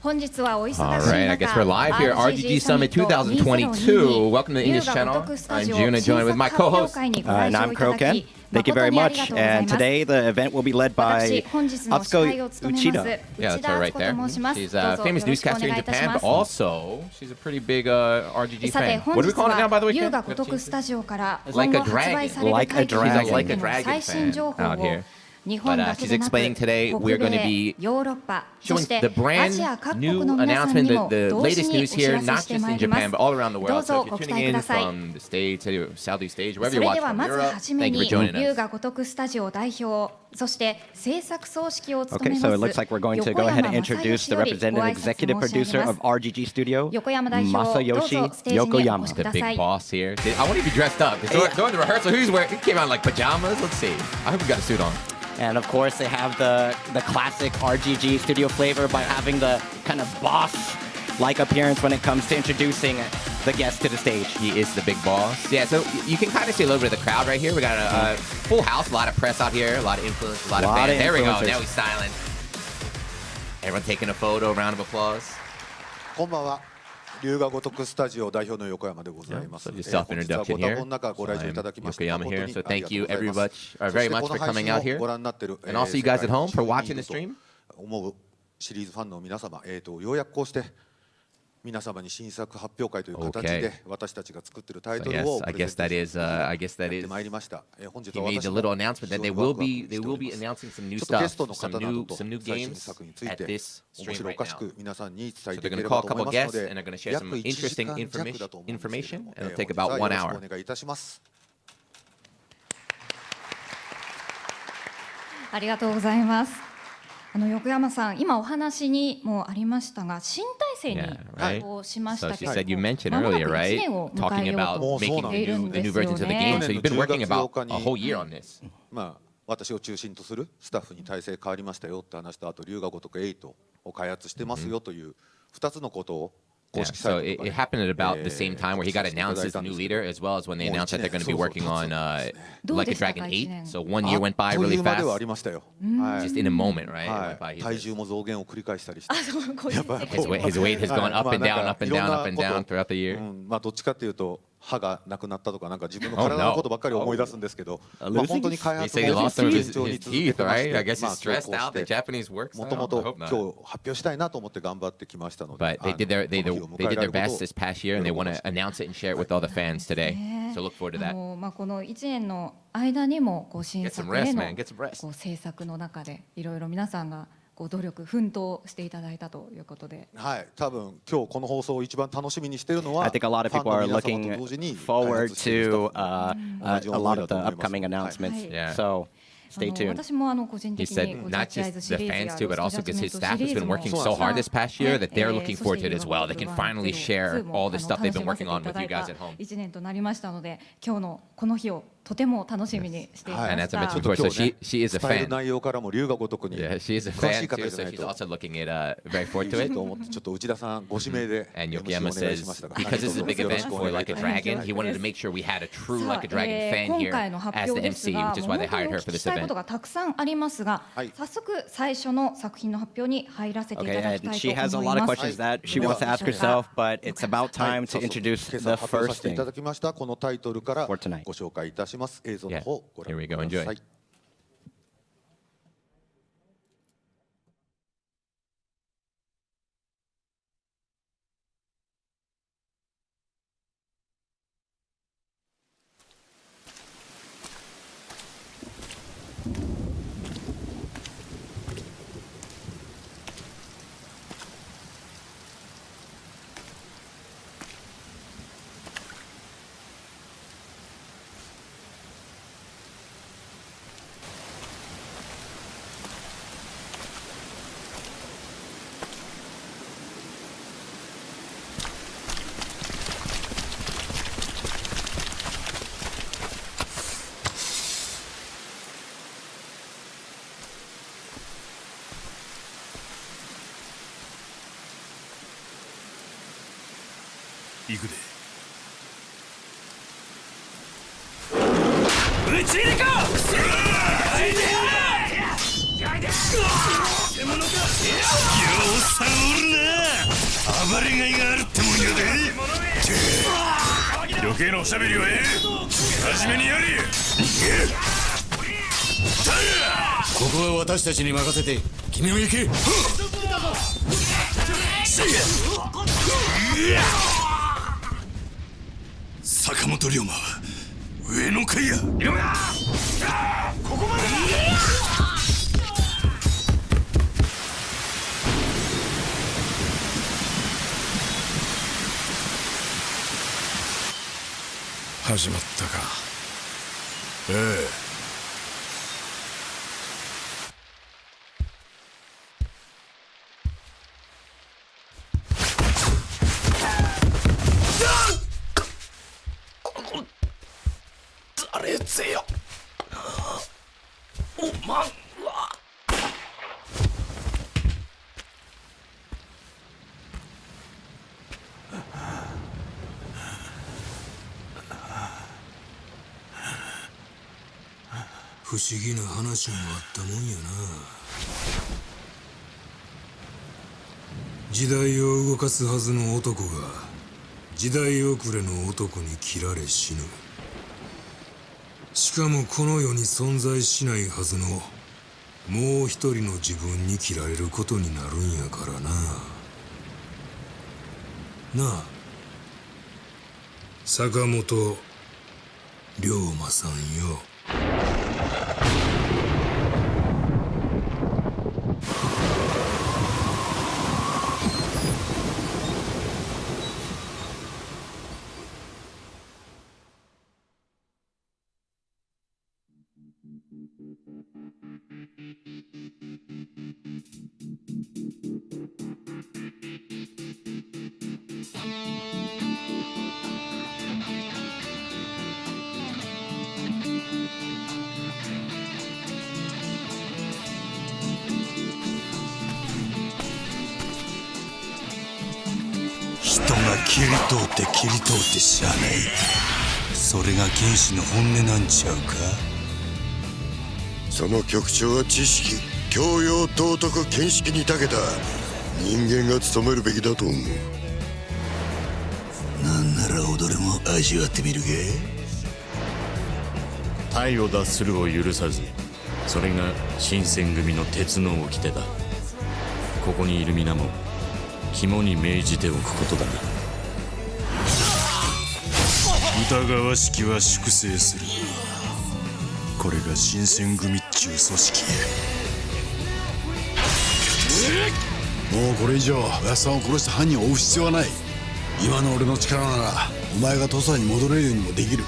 All right, I guess we're live here, RGG Summit 2022. Welcome to the English channel. I'm Juna, joined with my co-host. And I'm Kroken. Thank you very much. And today the event will be led by Atsuko Uchida. Yeah, that's her right there. She's a famous newscaster in Japan, but also she's a pretty big RGG fan. What do we call it now, by the way? Like a dragon. Like a dragon. She's a like a dragon fan out here. But she's explaining today we're going to be showing the brand new announcement, the latest news here, not just in Japan, but all around the world. So if you're tuning in from the States, Southeast Asia, wherever you're watching from Europe, thank you for joining us. Okay, so it looks like we're going to go ahead and introduce the representative executive producer of RGG Studio, Masayoshi Yokoyama. The big boss here. I want to be dressed up. During the rehearsal, who's wearing? He came out in like pajamas. Let's see. I hope he got a suit on. And of course, they have the classic RGG Studio flavor by having the kind of boss-like appearance when it comes to introducing the guest to the stage. He is the big boss. Yeah, so you can kind of see a little bit of the crowd right here. We got a full house, a lot of press out here, a lot of influence, a lot of fans. There we go. Now he's silent. Everyone taking a photo, round of applause. Ryu Ga Gotoku Studio 代表の横山でございます。So just self-introduction here. Yokoyama here. So thank you everybody very much for coming out here. And also you guys at home for watching the stream. 思うシリーズファンの皆様、ようやくこうして皆様に新作発表会という形で私たちが作っているタイトルを I guess that is he made a little announcement that they will be announcing some new stuff, some new games at this stream right now. So they're going to call a couple guests and they're going to share some interesting information and it'll take about 1 hour. ありがとうございます。横山さん、今お話にもありましたが、新体制に移行しましたけれども、So she said you mentioned earlier, right? Talking about making the new versions of the game. So you've been working about a whole year on this. 私を中心とするスタッフに体制変わりましたよって話と、あと龍が如く8を開発してますよという2つのことを Yeah, so it happened at about the same time where he got announced as the new leader, as well as when they announced that they're going to be working on Like a Dragon 8. So 1 year went by really fast. Just in a moment, right? His weight has gone up and down, up and down, up and down throughout the year. どっちかっていうと歯がなくなったとかなんか自分の体のことばっかり思い出すんですけど、本当に開発を順調に続けてまして、もともと今日発表したいなと思って頑張ってきましたので、 But they did their best this past year and they want to announce it and share it with all the fans today. So look forward to that. この1年の間にも新作への制作の中でいろいろ皆さんが 努力奮闘していただいたということで、はい、多分今日この放送を一番楽しみにしているのは I think a lot of people are looking forward to a lot of the upcoming announcements. So stay tuned. He said not just the fans too, but also because his staff has been working so hard this past year that they're looking forward to it as well. They can finally share all the stuff they've been working on with you guys at home. 1年となりましたので、今日のこの日を とても楽しみにしていました。 And as I mentioned before, so she is a fan. 内容からも龍が如くに she is a fan too, so she's also looking at very forward to it. ちょっと内田さんご指名で And Yokoyama says because this is a big event for Like a Dragon, he wanted to make sure we had a true Like a Dragon fan here as the MC, which is why they hired her for this event. たくさんありますが、早速最初の作品の発表に入らせていただきたいと思います。 She has a lot of questions that she wants to ask herself, but it's about time to introduce the first thing いただきましたこのタイトルから for tonight. ご紹介いたします。映像の方 Here we go, enjoy. 行くで。打ち入れか。さんおるな。暴れがいがあるってもんやで。余計なおしゃべりは真面目にやれ。ここは私たちに任せて君も行け。坂本龍馬は上の階や。ここまでだ。始まったか。ええ。誰ぜよ。おまんは。不思議な話もあったもんやな。時代を動かすはずの男が時代遅れの男に切られ死ぬ。しかもこの世に存在しないはずのもう一人の自分に切られることになるんやからな。なあ、坂本龍馬さんよ。人が切り通って切り通ってしゃあない。それが剣士の本音なんちゃうか。その局長は知識、教養、道徳、見識に長けた人間が務めるべきだと思う。なんなら踊れも味わってみるか。体を脱するを許さず、それが新選組の鉄の掟だ。ここにいる皆も肝に銘じておくことだな。疑わしきは粛清する。これが新選組っちゅう組織や。もうこれ以上安さんを殺した犯人を追う必要はない。今の俺の力ならお前が土佐に戻れるようにもできる。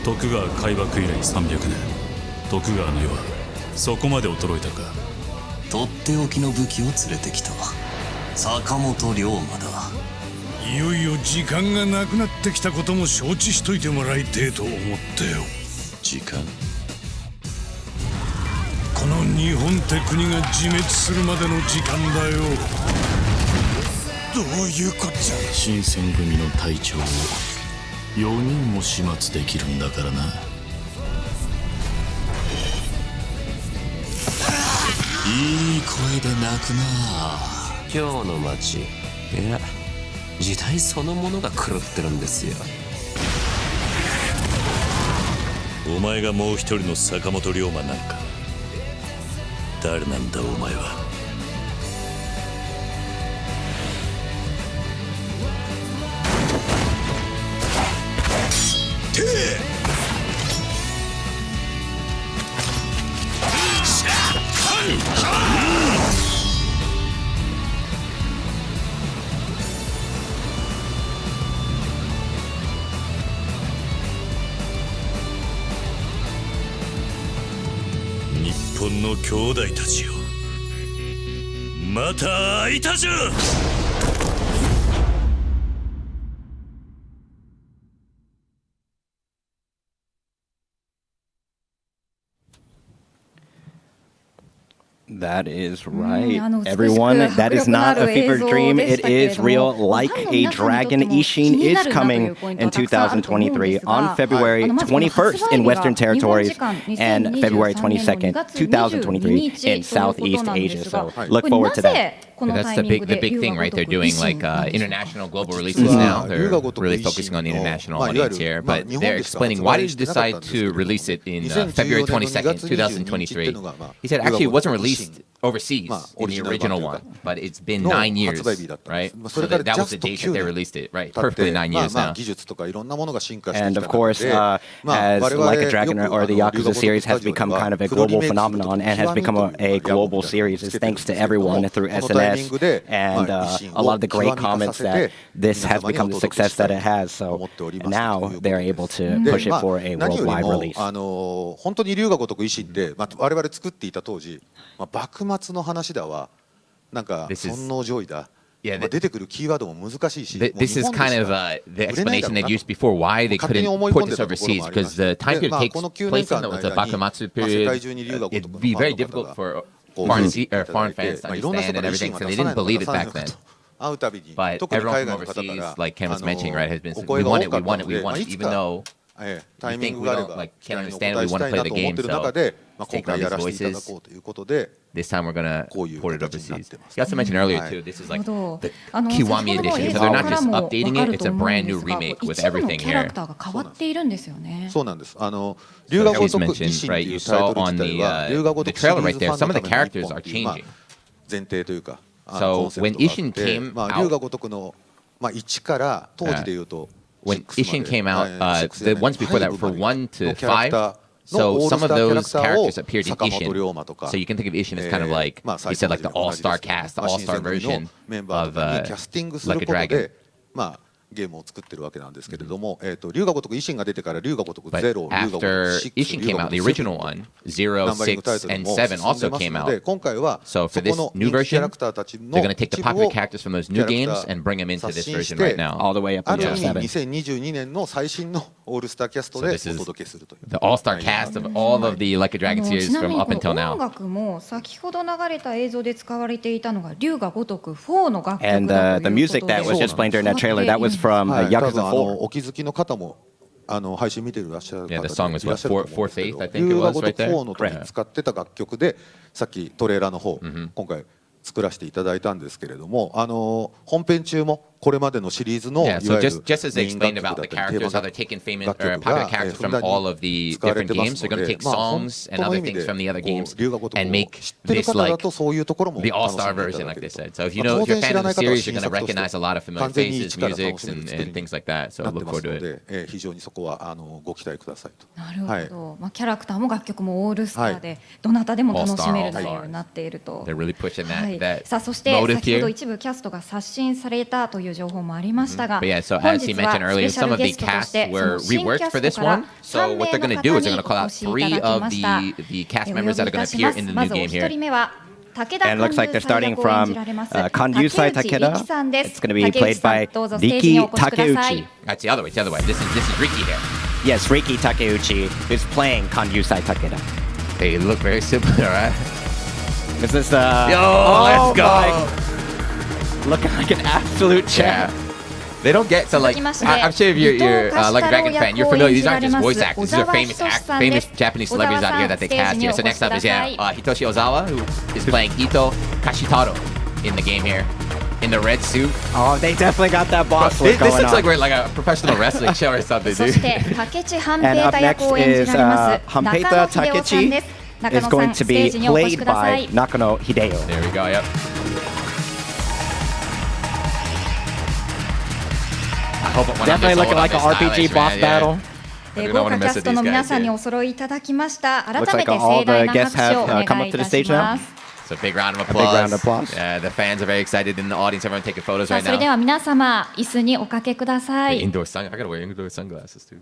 徳川開幕以来300年、徳川の世はそこまで衰えたか。とっておきの武器を連れてきた。坂本龍馬だ。いよいよ時間がなくなってきたことも承知しといてもらいてえと思ってよ。時間？この日本って国が自滅するまでの時間だよ。どういうこっちゃ。新選組の隊長を4人も始末できるんだからな。いい声で泣くな。今日の街、いや時代そのものが狂ってるんですよ。お前がもう一人の坂本龍馬なんか。誰なんだお前は。日本の兄弟たちよ、また会いたじゃ。That is right. Everyone, that is not a fever dream. It is real. Like a Dragon Ishin is coming in 2023 on February 21st in Western Territories and February 22nd, 2023 in Southeast Asia. So look forward to that. That's the big thing, right? They're doing like international global releases now. They're really focusing on the international audience here. But they're explaining why did you decide to release it in February 22nd, 2023? He said actually it wasn't released overseas in the original one, but it's been 9 years, right? So that was the date that they released it, right? Perfectly 9 years now. And of course, as Like a Dragon or the Yakuza series has become kind of a global phenomenon and has become a global series, it's thanks to everyone through SNS and a lot of the great comments that this has become the success that it has. So now they're able to push it for a worldwide release. 本当に龍が如く維新って我々作っていた当時幕末の話だわなんか尊王攘夷だ 出てくるキーワードも難しいし This is kind of the explanation they'd used before why they couldn't put this overseas because the time period takes place in the Bakumatsu period. It'd be very difficult for foreign fans to understand and everything, so they didn't believe it back then. But everyone from overseas, like Ken was mentioning, right, has been saying, we want it, even though we think we don't can't understand it, we want to play the game, so take all these voices. This time we're gonna port it overseas. You also mentioned earlier too, this is like the Kiwami edition, so they're not just updating it, it's a brand new remake with everything here. So そうなんです。龍が如く維新っていうタイトル自体は龍が如くシリーズファンのために前提というかコンセプトがあって龍が如くの1から当時でいうと When Ishin came out, the ones before that were for 1 to 5. So some of those characters appeared in Ishin. So you can think of Ishin as kind of like, he said, like the all-star cast, the all-star version of Like a Dragon. ゲームを作ってるわけなんですけれども、龍が如く維新が出てから龍が如く0、龍が如く6、 Ishin came out, the original one, 0, 6, and 7 also came out. 今回は So for this new version, they're going to take the popular characters from those new games and bring them into this version right now. All the way up until 7. 2022年の最新のオールスターキャストでお届けするという。 The all-star cast of all of the Like a Dragon series from up until now. 音楽も先ほど流れた映像で使われていたのが龍が如く4の楽曲だということで。 And the music that was just playing during that trailer, that was from Yakuza 4. お気づきの方も配信見ていらっしゃる方もいらっしゃると思うんですけど、龍が如く4の時に使ってた楽曲でさっきトレーラーの方今回作らせていただいたんですけれども、本編中もこれまでのシリーズのいわゆるメイン楽曲だったりテーマ楽曲がふんだんに使われてますので、本当の意味で龍が如くを知ってる方だとそういうところも楽しんでいただけると。当然知らない方は新作として完全に一から楽しめる作りになってますので、非常にそこはご期待くださいと。なるほど。キャラクターも楽曲もオールスターでどなたでも楽しめる内容になっていると。さあそして先ほど一部キャストが刷新されたという情報もありましたが、本日はスペシャルゲストとしてその新キャストから3名の方にお越しいただきました。お呼びいたします。まずお一人目は And it looks like they're starting from Kanyusai Takeda. It's going to be played by Riki Takeuchi. That's the other way. This is Riki here. Yes, Riki Takeuchi is playing Kanyusai Takeda. They look very similar, right? This is let's go. Looking like an absolute champ. They don't get so like I'm sure if you're like a Dragon fan, you're familiar. These aren't just voice actors. These are famous Japanese celebrities out here that they cast here. So next up is Hitoshi Ozawa, who is playing Ito Kashitaro in the game here, in the red suit. Oh, they definitely got that boss look going on. This looks like we're like a professional wrestling show or something, dude. And up next is Hanpeita Takechi. Is going to be played by Nakano Hideo. There we go. Yep. Definitely looking like an RPG boss battle. 豪華キャストの皆さんにお揃いいただきました。改めて盛大な拍手をお願いいたします。 So big round of applause. Yeah, the fans are very excited in the audience. Everyone taking photos right now. それでは皆様椅子におかけください。 Indoor sun. I gotta wear indoor sunglasses too.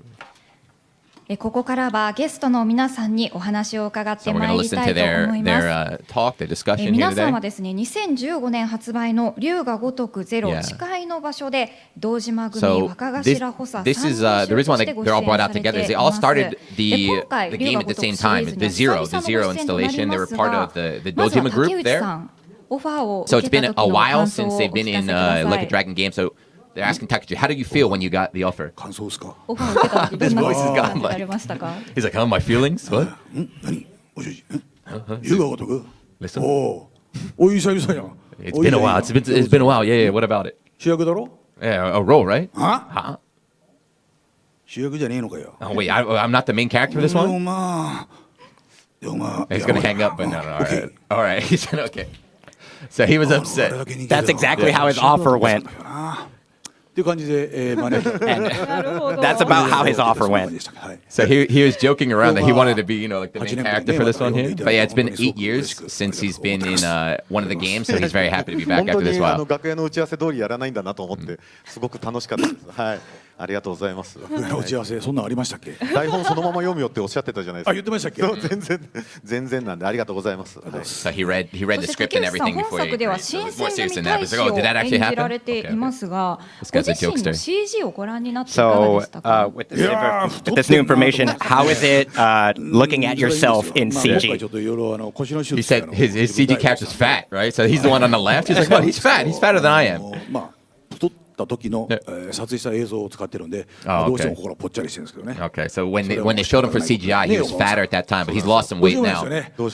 ここからはゲストの皆さんにお話を伺ってまいりたいと思います。皆さんはですね、2015年発売の龍が如くゼロ誓いの場所で堂島組若頭補佐3人衆としてご出演されています。今回龍が如くシリーズには久々のご出演となりますが、まずは竹内さん、オファーを受けた時の感想をお聞かせください。They're asking Takechi, how do you feel when you got the offer? 感想ですか。オファーを受けた時どんなことを感じられましたか。He's like, how are my feelings? What? 何？おじい。龍が如く。おい久々やん。It's been a while. It's been a while. Yeah, yeah. What about it? 主役だろ。Yeah, a role, right? は？主役じゃねえのかよ。Oh wait, I'm not the main character for this one. まあ。He's gonna hang up, but no. All right. He said okay. So he was upset. That's exactly how his offer went. っていう感じでマネージャー。That's about how his offer went. So he was joking around that he wanted to be, like the main character for this one here. But yeah, it's been 8 years since he's been in one of the games, so he's very happy to be back after this while. 本当に楽屋の打ち合わせ通りやらないんだなと思ってすごく楽しかったです。はい。ありがとうございます。打ち合わせそんなありましたっけ？台本そのまま読むよっておっしゃってたじゃないですか。あ、言ってましたっけ？全然なんでありがとうございます。So he read the script and everything before he. 本作では新選組大使を演じられていますが、ご自身の CG をご覧になっていかがでしたか？ With this new information, how is it looking at yourself in CG? He said his CG character's fat, right? So he's the one on the left. He's like, well, he's fat. He's fatter than I am. た時の撮影した映像を使ってるんで、どうしてもここらぽっちゃりしてるんですけどね。Okay, so when they showed him for CGI, he was fatter at that time, but he's lost some weight now.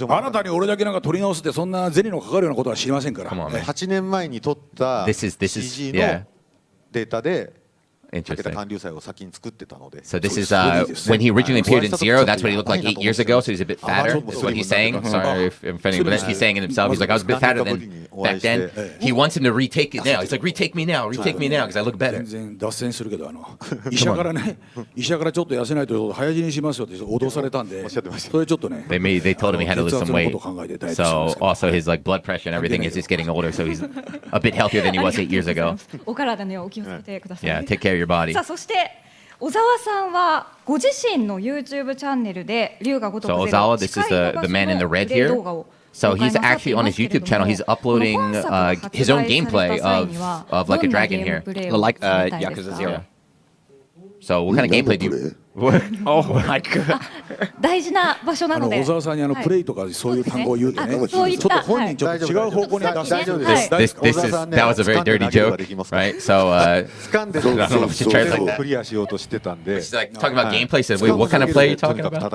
あなたに俺だけなんか撮り直すってそんな銭のかかるようなことは知りませんから。8年前に撮った CG のデータで。So this is when he originally appeared in Zero. That's what he looked like 8 years ago. So he's a bit fatter. That's what he's saying. Sorry if I'm offending, but that's what he's saying in himself. He's like, I was a bit fatter than back then. He wants him to retake it now. He's like, retake me now, because I look better. 全然脱線するけど医者からちょっと痩せないと早死にしますよって脅されたんで、それちょっとね。They told him he had to lose some weight. So also his like blood pressure and everything is just getting older. So he's a bit healthier than he was 8 years ago. お体にお気をつけてください。Yeah, take care of your body. さあそして小沢さんはご自身の YouTube チャンネルで龍が如くゼロ Ozawa, this is the man in the red here. So he's actually on his YouTube channel. He's uploading his own gameplay of like a dragon here, like Yakuza 0. So what kind of gameplay do you? Oh my god. 大事な場所なので。小沢さんにプレイとかそういう単語を言うとね、ちょっと本人ちょっと違う方向に出して。That was a very dirty joke, right? So掴んでクリアしようとしてたんで。She's like talking about gameplay. Said, wait, what kind of play are you talking about?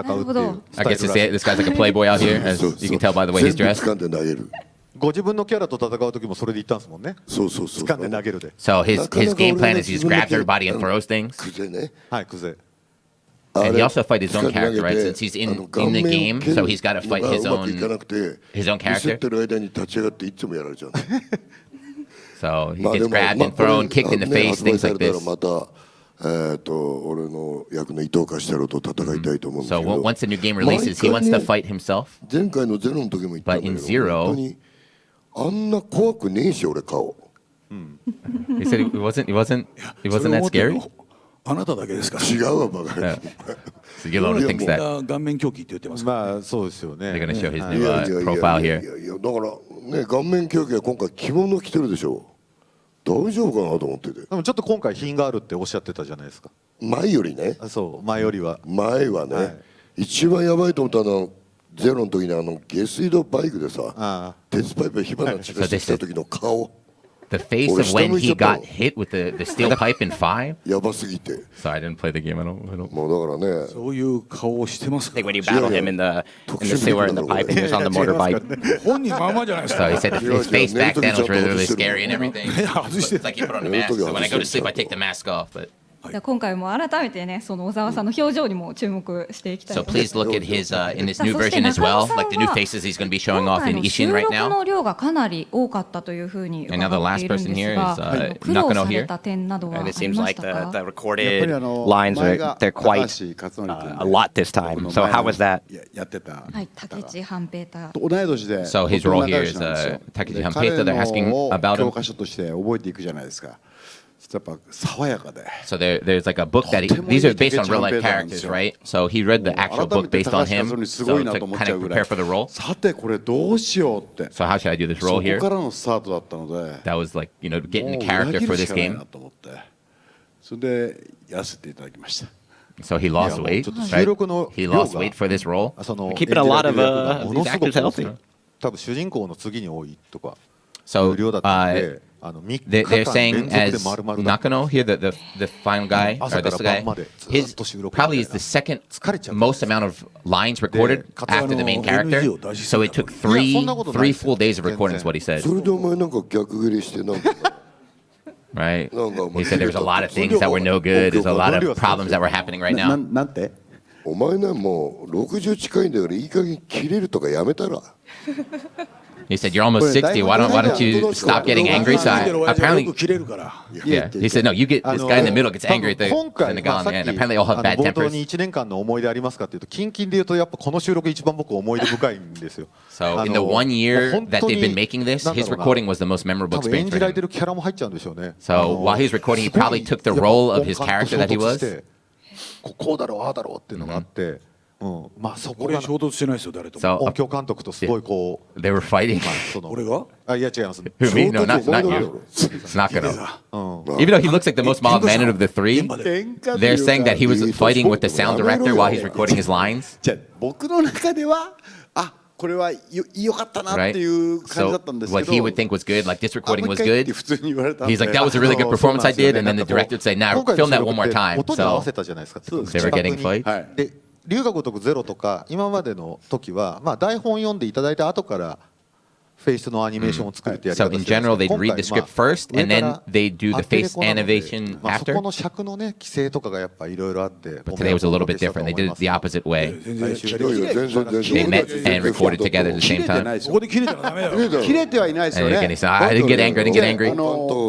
I guess this guy's like a playboy out here, as you can tell by the way he's dressed. ご自分のキャラと戦う時もそれで言ったんですもんね。掴んで投げるで。So his game plan is he just grabs everybody and throws things. はい、クゼ。And he also fight his own character, right? Since he's in the game, so he's got to fight his own character. So he gets grabbed and thrown, kicked in the face, things like this. So once the new game releases, he wants to fight himself. But in Zero, he said it wasn't that scary. あなただけですから。違うわバカ。So Gilona thinks that. 顔面狂気って言ってます。まあそうですよね。They're gonna show his new profile here. だからね顔面狂気は今回着物着てるでしょ。大丈夫かなと思ってて。でもちょっと今回品があるっておっしゃってたじゃないですか。前よりね。そう前よりは。前はね。一番やばいと思ったのはゼロの時に下水道バイクでさ、鉄パイプ火花散らしてた時の顔。The face of when he got hit with the steel pipe in 5. やばすぎて。 Sorry, I didn't play the game. I don't. もうだからね。そういう顔をしてますか。Like when you battle him in the sewer in the pipe and he was on the motorbike. 本人ままじゃないですか。 So he said his face back then was really, really scary and everything. It's like he put on a mask. So when I go to sleep, I take the mask off. But今回も改めてね、その小沢さんの表情にも注目していきたいと思います。So please look at his in this new version as well, like the new faces he's going to be showing off in Ishin right now. の量がかなり多かったというふうに伺っているんですが、苦労された点などはありましたか？ The recorded lines they're quite a lot this time. So how was that? やってた。はい、竹内半平太。同い年で。So his role here is Takechi Hanpeita. They're asking about him. 教科書として覚えていくじゃないですか。So there's like a book that these are based on real life characters, right? So he read the actual book based on him, so to kind of prepare for the role. So how should I do this role here? That was like, you know, getting the character for this game. So he lost weight, right? He lost weight for this role. Keeping a lot of these actors healthy. 多分主人公の次に多いとか。 So they're saying as Nakano here, the final guy or this guy, his probably is the second most amount of lines recorded after the main character. So it took three full days of recording is what he said. Right? He said there was a lot of things that were no good. There's a lot of problems that were happening right now. お前ねもう60近いんだからいい加減切れるとかやめたら。 He said, "You're almost 60. Why don't you stop getting angry?" So apparently, yeah. He said, "No, you get this guy in the middle gets angry at the guy on the end. Apparently, all have bad tempers." 1年間の思い出ありますかっていうと、近々で言うとやっぱこの収録一番僕思い出深いんですよ。 So in the 1 year that they've been making this, his recording was the most memorable 多分演 experience じ for られて him. るキャラも入っちゃうんでしょうね。 So while he was recording, he probably took the role of his character that he was. こうだろうああだろうっていうのがあって。 まあそこ俺衝突してないですよ誰とも。 So 音響監督とすごいこう they were fighting. 俺が？あいや違います。 Who me? No, not you. It's not gonna. Even though he looks like the most mild-mannered of the three, they're saying that he was fighting with the sound director while he's recording his lines. じゃあ僕の中ではこれは良かったなっていう感じだったんですけど。 What he would think was good, like this recording was good. He's like, that was a really good performance I did, and then the director would say, now film that one more time. So they were getting fights. 龍が如くゼロとか今までの時はまあ台本読んでいただいた後からフェイスのアニメーションを作るってやり方 So in general, they'd read the script first, and then they'd do the face animation そ after. この尺のね規制とかがやっぱいろいろあって。 But today was a little bit different. They did it the opposite way. 全然 They met and recorded together at the same time. ここで切れたらダメだよ。切れてはいないですよ And ね。 again, he said, I didn't get angry, I didn't get angry.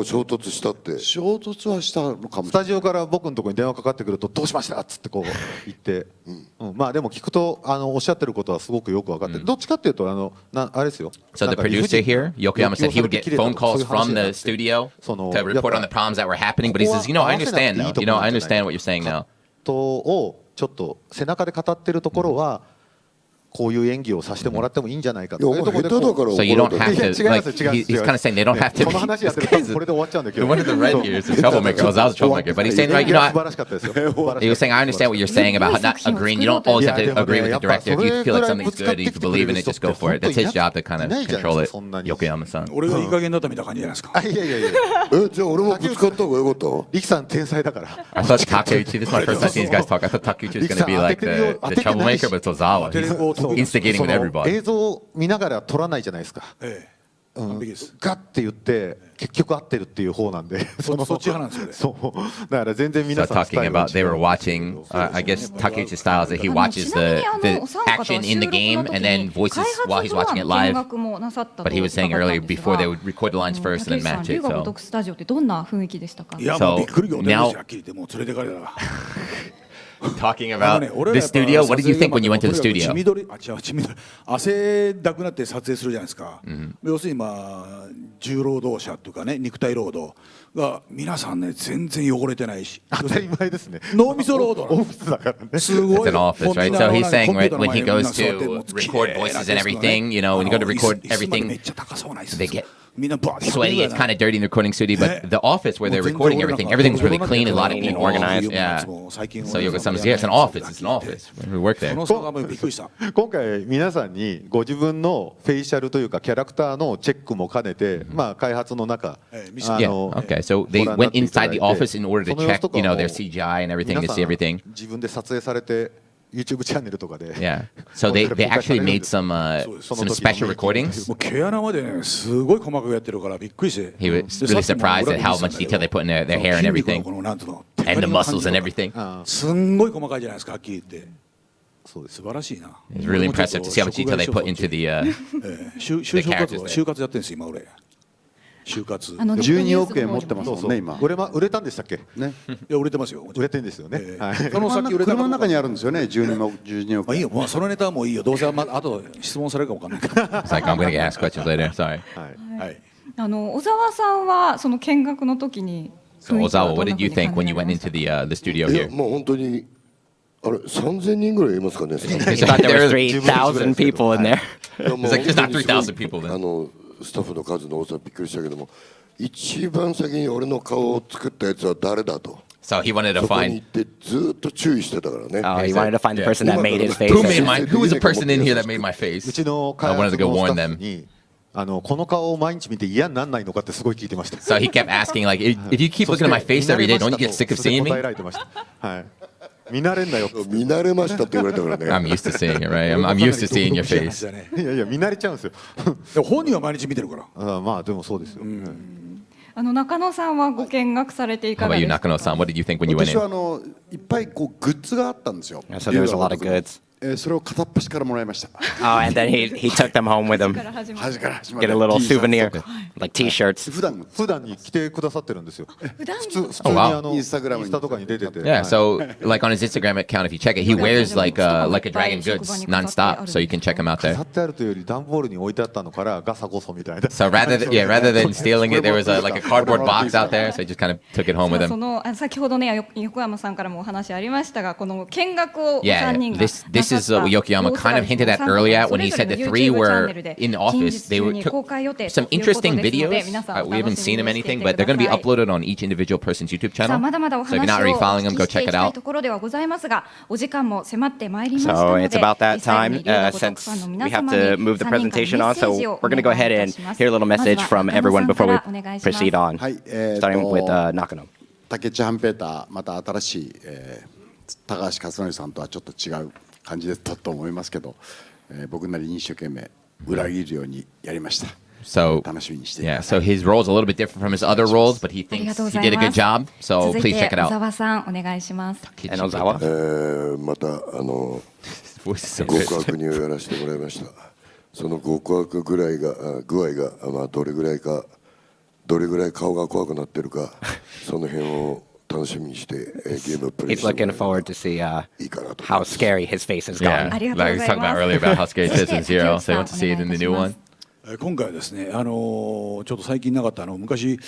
衝突したって。衝突はしたのかも。スタジオから僕のところに電話かかってくるとどうしましたっつってこう言って、まあでも聞くとおっしゃってることはすごくよく分かって、どっちかっていうとあれですよ。 So the producer here, Yokoyama, said he would get phone calls from the studio to report on the problems that were happening. But he says, I understand now. I understand what you're saying now. をちょっと背中で語ってるところはこういう演技をさせてもらってもいいんじゃないかというところで。 So you don't have to. Like, he's kind of saying they don't have to. この話やってるとこれで終わっちゃうんだけど。 One of the red here is a troublemaker. I was a troublemaker, but he's saying, right, he was saying, I understand what you're saying about not agreeing. You don't always have to agree with the director. If you feel like something's good, if you believe in it, just go for it. That's his job to kind of control it. Yokoyama-san. 俺がいい加減だったみたいな感じじゃないですか。いやいやいや。じゃあ俺もぶつかった方がよかった。リキさん天才だから。 I thought Takeuchi. This is my first time seeing these guys talk. I thought Takeuchi was going to be like the troublemaker, but it's Ozawa. He's instigating with everybody. 映像を見ながら撮らないじゃないですか。ガッて言って結局合ってるっていう方なんで。そっち派なんですよね。そうだから全然皆 So さん talking about they were watching. I guess Takeuchi's style is that he watches the action in the game and then voices while he's watching it live. But he was saying earlier before they would record the lines first and then match it. So スタジオってどんな雰囲気でしたか？いやもうびっくり仰天ですよ。はっきり言ってもう連れてかれたら。 talking about the studio, what did you think when you went to the studio? 汗だくなって撮影するじゃないですか。要するに重労働者というかね、肉体労働が皆さんね全然汚れてないし。当たり前ですね。脳みそ労働。オフィスだからね。すごい。 It's an office, right? So he's saying, right, when he goes to record voices and everything, when you go to record everything, they get sweaty, it's kind of dirty in the recording studio, but the office where they're recording everything's really clean, a lot of people organized. Yeah. So Yokoyama says, yeah, it's an office. We work there. 今回皆さんにご自分のフェイシャルというかキャラクターのチェックも兼ねて、開発の中、Yeah. Okay. So they went inside the office in order to check, their CGI and everything to see everything. 自分で撮影されて。YouTube チャンネルとかで。Yeah. So they actually made some special recordings. 毛穴までねすごい細かくやってるからびっくりして。 He was really surprised at how much detail they put in their hair and everything, and the muscles and everything. すんごい細かいじゃないですかはっきり言って。そう素晴らしいな。 It's really impressive to see how much detail they put into the characters. 就活やってるんです今俺。就活。12億円持ってますもんね今。売れたんでしたっけ？ね。いや売れてますよ。売れてんですよね。その先車の中にあるんですよね。12億円。いいよ。もうそのネタはもういいよ。どうせ後質問されるかもわかんないから。It's like I'm going to get asked questions later. Sorry. はい。小沢さんはその見学の時に So Ozawa, what did you think when you went into the studio いや here? もう本当にあれ3000人ぐらいいますかね。He thought there were 3,000 people in there. いやもう It's like there's not 本当にすごい 3,000 people then. スタッフの数の多さびっくりしたけども、一番先に俺の顔を作ったやつは誰だと。So he wanted to そこに find 行ってずっと注意してたからね。 Oh, he wanted to find the person that made his face. who was the person in here that made my う face? ちの I 開 wanted 発 to go のス warn タッ them. フにこの顔を毎日見て嫌にならないのかってすごい聞いてました。 So he kept asking, like, if you keep looking at my face every day, don't you get sick of seeing me? 答えられてました。はい。見慣れんなよ。見慣れましたって言われたからね。I'm used to seeing it, right? I'm used to seeing your face. いやいや見慣れちゃうんですよ。でも本人は毎日見てるから。まあでもそうですよ。中野さんはご見学されてい How かが about で you, すか。 Nakano-san? What did you think when you went 私 in? はいっぱいこうグッズがあったんですよ。 So there was a lot of goods. それを片っ端からもらいました。 Oh, and then he took them home with him. 端から端ま Get で a little T シャツと souvenir, か like T-shirts. 普段に着てくださってるんですよ。普通にwow. インスタとかに出てて。 Yeah, so like on his Instagram account, if you check it, he wears like a Dragon Goods nonstop, so you can check him out 飾 there. ってあるというより段ボールに置いてあったのからガサゴソみたいな。 So rather than stealing it, there was like a cardboard box out there, so he just kind of took it home with そ him. の先ほどね横山さんからもお話ありましたがこの見学をYeah, 3人が this is what Yokoyama kind of hinted at earlier when he said the three were in the office. They took some interesting videos. We haven't seen them anything, but they're going to be uploaded on each individual person's YouTube さあ channel. まだまだお So if 話 you're not を already お following 聞 them, き go して check いき it たい out. ところではございますがお時間も迫ってまいりました So ので it's about that 最 time 後に龍が如く since ファンの we 皆 have 様 to に move the 3人から presentation メ on. ッセージ So を we're going to go お願 ahead いい and たします hear a little まず message は from 中野 everyone さん before か we らお願いします proceed on. はい、Starting with Nakano. 竹内半平太また新しい、高橋克典さんとはちょっと違う感じだったと思いますけど、僕なりに一生懸命裏切るようにやりました。 So 楽しみにしてい yeah, ます。 so his role is a little bit different from his other roles, but he ありが thinks とうご he ざい did a ま good す job. So 続い please て check it 小 out. 沢さんお願いします And Ozawa. また Voice is so 極 good. 悪にやらせてもらいました。その極悪具合がまあどれぐらい顔が怖くなってるかその辺を楽しみにしてゲームをプレイ He's して looking forward to see いいかなと思い how ます。 scary his face has Yeah, gone.ありがとう like ご we ざ talked います about earlier about how scary it is in そして Zero, so I 竹 want 内 to さん see it in the new お願いいたしま one. す今回はですね、ちょっと最近なかった昔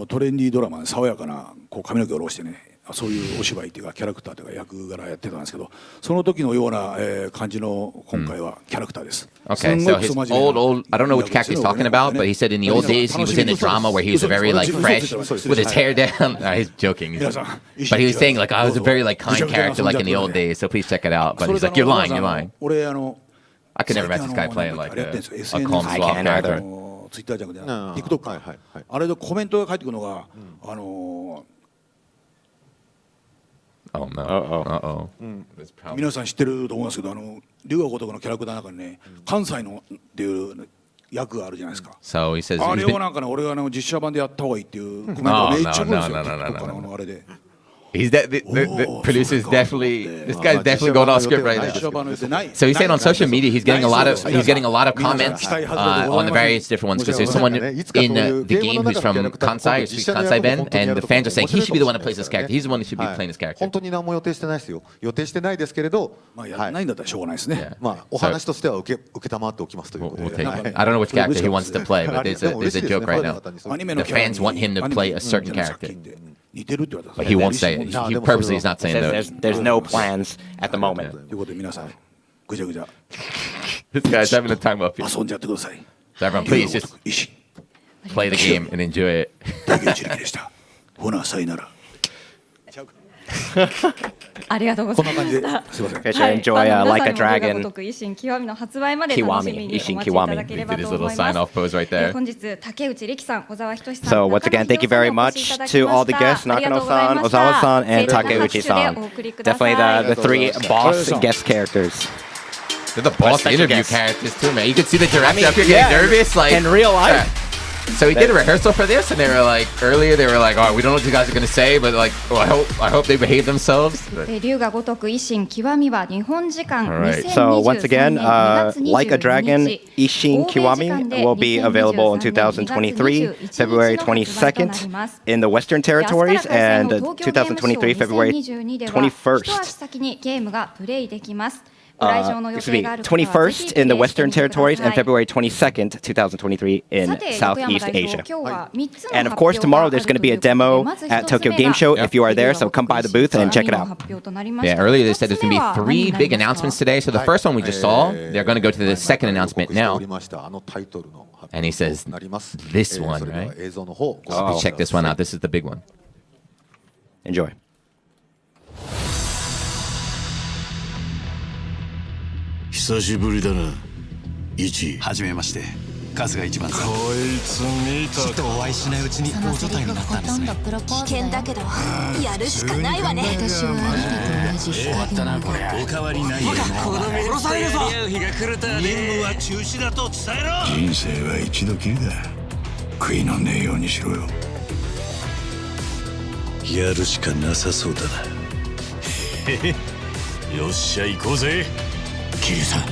トレンディードラマで爽やかなこう髪の毛を下ろしてねそういうお芝居というかキャラクターというか役柄やってたんですけどその時のような、感じの今回はキャラクターです。 Okay, so his old, I don't know which character he's talking about, but he said in the old days he was in a drama where he was very like fresh with his hair down. He's joking. But he was saying like I was a very like kind character like in the old days, so please check it out. But he's like, you're lying. I could never imagine this guy playing like a calm, I suave can't character. either. ツイッターじゃなくて TikTok あれでコメントが返ってくるのがOh no. That's probably 皆さん知ってると思いますけど龍が如くのキャラクターの中にね関西のっていう役があるじゃないですか。 So he says あ he's れ been, をなんかね俺が実写版でやった方がいいっていうコメントがめっちゃ来るんですよ。TikTok のあれで。 he's the producer's definitely this guy's definitely going off script right now. So he's saying on social media he's getting a lot of comments on the various different ones because there's someone in the game who's from Kansai, who speaks Kansai Ben, and the fans are saying he should be the one that plays this character. He's the one that should be playing this character. 本当に何も予定してないですよ。予定してないですけれど、まあやらないんだったらしょうがないですね。まあお話としては受けたまっておきますということ We'll で。 take it. I don't know which character he wants to play, but there's a joke right now. アニメの The fans want him to play a certain character, 似てるって言われた。 but he won't say it. He purposely is not saying Says that. there's no plans at the moment. ということで皆さんぐちゃぐちゃ This guy's having a time up here. 遊んじゃってください。 So everyone, please just 維新 play the game and enjoy it. 竹内力でした。ほなさいなら。ありがとうございました。 Fisher, enjoy Like a Dragon. 維新極みの発売まで楽しみにお待ちいただければ Did と his 思 little い sign ま off pose right す。 there. 本日竹内力さん、小沢仁さん、 So once again, thank you very much to all the guests, Nakano-san, Ozawa-san, and Takeuchi-san. Definitely the three boss guest characters. They're the boss Special interview guest. characters too, man. You could see the director up here getting nervous, like in real life. Yeah. So he did a rehearsal for this, and they were like, earlier they were like, "Oh, we don't know what you guys are gonna say, but like, oh, I hope they behave themselves." 龍が如く維新極みは日本時間 Alright. 2023 So once again, 年2月 Like a Dragon, 22 Ishin 日 Kiwami will be available in 2023, February 22nd in the Western territories, and 2023, February 2022 21st. 一足先にゲームがプレイできます。21st in the Western Territories and February 22nd, 2023 in Southeast Asia. And of course, tomorrow there's going to be a demo at Tokyo Game Show if you are there, so come by the booth and check it out. Yeah, earlier they said there's going to be 3 big announcements today. So the first one we just saw, they're going to go to the second announcement now. And he says, this one, right? So check this one out. This is the big one. Enjoy. 久しぶりだな、一。はじめまして、春日一番さん。こいつ見た。ちょっとお会いしないうちに大所帯になったんですね。危険だけど、やるしかないわね。私はあなたと同じ終わったなこれ。おかわりないよ。殺されるぞ。日が来ると任務は中止だと伝えろ。人生は一度きりだ。悔いのねえようにしろよ。やるしかなさそうだな。へへ。よっしゃ行こうぜ。キリさん。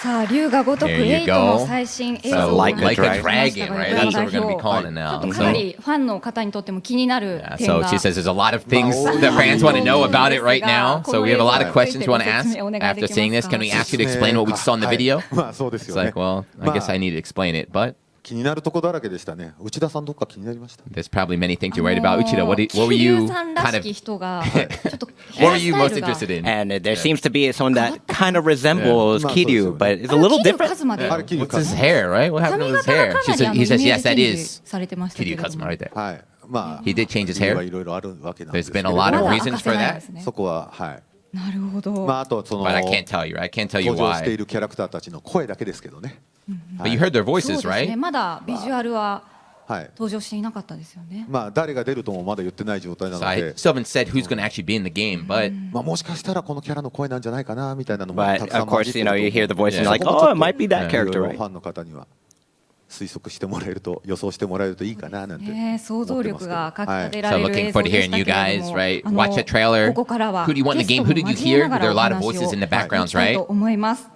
さあ、龍が如く8の最新映像をご覧いただきましたが、横山代表、ちょっとかなりファンの方にとっても気になる点が。So she says there's a lot of things that fans want to know about it right now. So we have a lot of questions we want to ask after seeing this. Can we ask you to explain what we saw in the video? It's like, well, I guess I need to explain it, but. 気になるとこだらけでしたね。内田さんどっか気になりました。There's probably many things you're worried about. Uchida, what were you kind of? What were you most interested in? And there seems to be someone that kind of resembles Kiryu, but it's a little different. What's his hair, right? What happened with his hair? He says, yes, that is Kiryu Kazuma right there. He did change his hair. There's been a lot of reasons for that. そこははい。なるほど。まああとその But I can't tell you. I can't tell you 登場 why. しているキャラクターたちの声だけですけどね。But you heard their voices, そうですね。 right? まだビジュアルははい。登場していなかったですよね。まあ誰が出るともまだ言ってない状態なの So I で。 still haven't said who's going to actually be in the game, but まあもしかしたらこのキャラの声なんじゃないかなみたいなのもた But くさん of course, 混じって you る know, と you 思う hear the voice and you're like, そこもちょっ oh, と it might be that いろい character, ろ right? ファンの方には推測してもらえると予想してもらえるといいかななんて。想像力がかき立てら so れる looking 映像 forward to でし hearing た you けれ guys, ども、 right? Watch a trailer. ここからは Who do you want in the game? Who did you hear? There are a lot of voices in the backgrounds, right? と思います。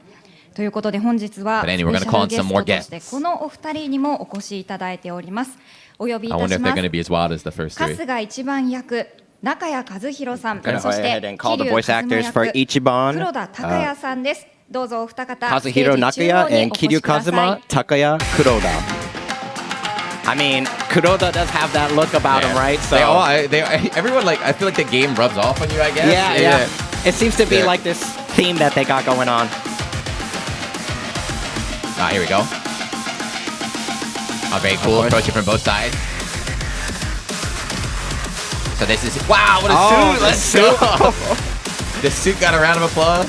ということで本日は But ス anyway, ペ we're シ gonna call ャ in ルゲ some ス more トとして guests. このお二人にもお越しいただいております。お呼びい I たし wonder if ま they're す。 going to be as wild as the first 春 three. 日一番役中谷和弘さん、 Gonna そ go し ahead て and call the 桐生 voice 和馬 actors for 役 Ichiban. 黒田孝也さんです。どうぞお二方 Kazuhiro ステージ中 Nakaya 央にお and 越し Kiryu ください。 Kazuma, Takaya Kuroda. I mean, Kuroda does have that look about him, right? So everyone like I feel like the game rubs off on you, I guess. yeah. It seems to be like this theme that they got going on. Ah, here we go. Oh, very cool. Approach it from both sides. So this is wow! What a suit! Let's go. The suit got a round of applause.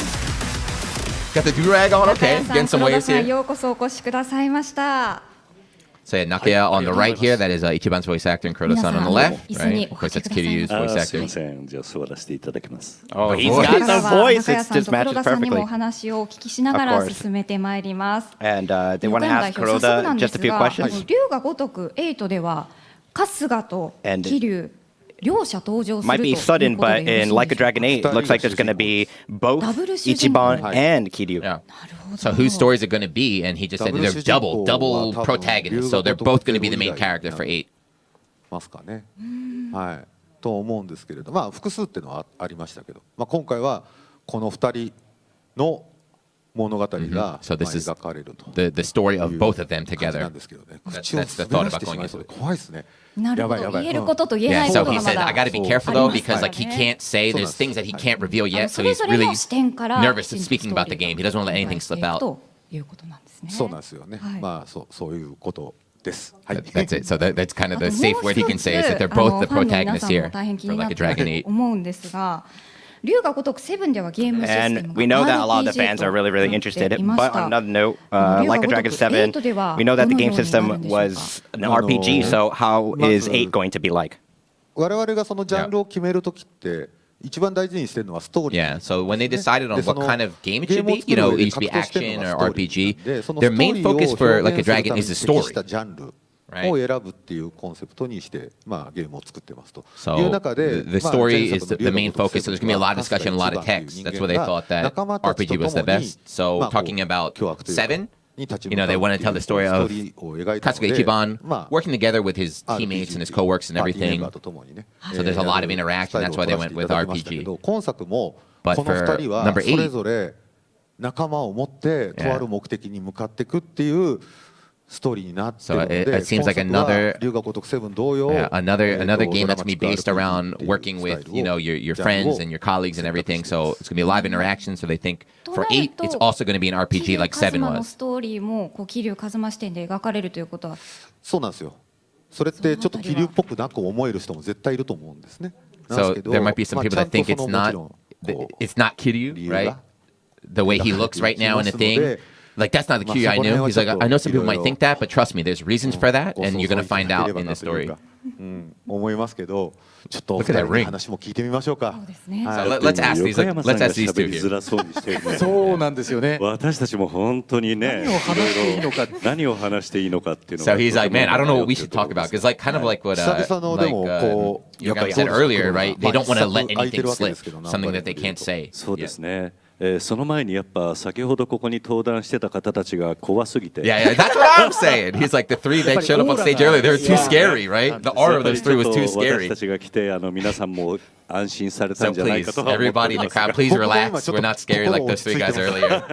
Got the do-rag on. Okay, getting some waves 中谷さん、 here. ようこそお越しくださいました。 So yeah, Nakaya on the right here. That is Ichiban's voice actor, and Kuroda-san on the left. Right? Of course, that's Kiryu's voice actor. すいません、じゃあ座らせていただきます。 Oh, he's こ got れから the は voice. 中 It 谷さん just と黒 matches 田さんにも perfectly. お話をお聞きしなが Of ら course. 進めてまいります。 And they 横 want to 山代 ask 表、早速な Kuroda んで just す a few が、 questions. 龍が如く8では春日と桐生両者登場する Might と be いうことで sudden, よろ but しいで in しょう Like a か。 Dragon 8, it looks like there's going to be both Ichiban and Kiryu. Yeah. So whose stories are going to be? And he just said they're double protagonists. So they're both going to be the main character for 8. ますかね。はい。と思うんですけれど、まあ複数っていうのはありましたけど、まあ今回はこの2人の物語が描かれると。The story of both of them together. なんですけどね。口を滑らしてしまいそうで怖いですね。なるほど。言えることと言えない Yeah, こ so と he がま said, だ I got to be careful though because like he can't say there's things that he can't reveal yet, so he's really nervous of speaking about the game. He doesn't want to let anything slip out. ということなんですね。そうなんですよね。まあそういうことです。はい。 That's it. So that's kind of the safe word he can say is that they're both the protagonists here for like a Dragon 8. 思うんですが、龍が如く7ではゲームシステ And ム we が know that a lot of the RPG fans are really, と really なっ interested. ていまし But た。 on another note, Like a Dragon 7, we know that the game system was an RPG, so how is 8 going to be like? 我々がそのジャンルを決めるときって一番大事にしてるのはストーリー。Yeah, so when they decided on what kind of game it should be, you know, it used to be action or RPG. Their main focus for like a dragon is the story. を選ぶっていうコンセプトにして、まあゲームを作ってますと。 So the story is the main focus. So there's gonna be a lot of discussion, a lot of text. That's why they thought that RPG was the best. So talking about 7. You know, they want to tell the story of Kasuga Ichiban working together with his teammates and his co-workers and everything. So there's a lot of interaction. That's why they went with RPG. 今作もこの2人はそれぞれ仲間を持ってとある目的に向かっていくっていうストーリーになっているので、it seems like another Ryu Ga Gotoku 7同様、another game that's gonna be based around working with, you know, your friends and your colleagues and everything. So it's gonna be a live interaction. So they think for 8, it's also gonna be an RPG like 7 was. ストーリーも桐生一馬視点で描かれるということは。そうなんですよ。それってちょっと桐生っぽくなく思える人も絶対いると思うんですね。 So there might be some people that think it's not Kiryu, right? The way he looks right now in the thing. Like, that's not the Kiryu I knew. He's like, I know some people might think that, but trust me, there's reasons for that, and you're going to find out in the story. 思いますけど、ちょっとお二人の話も聞いてみましょうか。So let's ask these two here. そうなんですよね。私たちも本当にね、何を話していいのかっていうのが。So he's like, man, I don't know what we should talk about, because like kind of like what Yoga said earlier, right? They don't want to let anything slip, something that they can't say. そうですね。その前にやっぱ先ほどここに登壇してた方たちが怖すぎて。Yeah, that's what I'm saying. He's like the 3 that showed up on stage earlier. They were too scary, right? The aura of those 3 was too scary. 私たちが来て皆さんも安心されたんじゃないかと。So please, everybody in the crowd, please relax. We're not scary like those 3 guys earlier.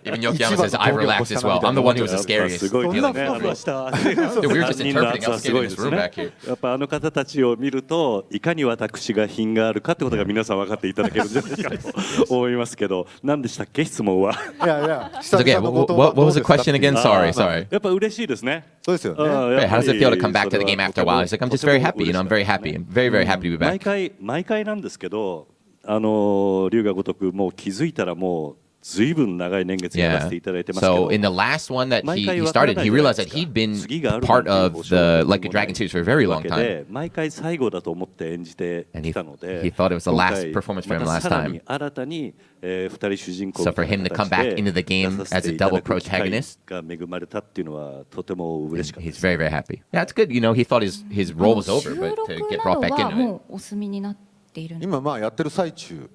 Even Yokiyama says, I relaxed as well. I'm the one who was the scariest. Dude, we were just interpreting how scared in this room back here. やっぱ方たちを見るといかに私が品があるかってことが皆さん分かっていただけるんじゃないかと思いますけど、何でしたっけ質問は。いやいや。What was the question again? Sorry. やっぱ嬉しいですね。そうですよね。How does it feel to come back to the game after a while? He's like, I'm just very happy. You know, I'm very happy. I'm very, very happy to be back. 毎回なんですけど、龍が如くもう気づいたらもうずいぶん長い年月やらせていただいてますけど。So in the last one that he started, he realized that he'd been part of the Like a Dragon series for a very long time. 毎回最後だと思って演じてきたので。He thought it was the last performance for him last time. 新たに2人主人公 So for him to come back into the game as a double protagonist, が恵まれたっていうのはとても嬉しかったです。He's very, very happy. Yeah, it's good. You know, he thought his role was over, but to get brought back into it. もうお済みになっている。今まあやってる最中。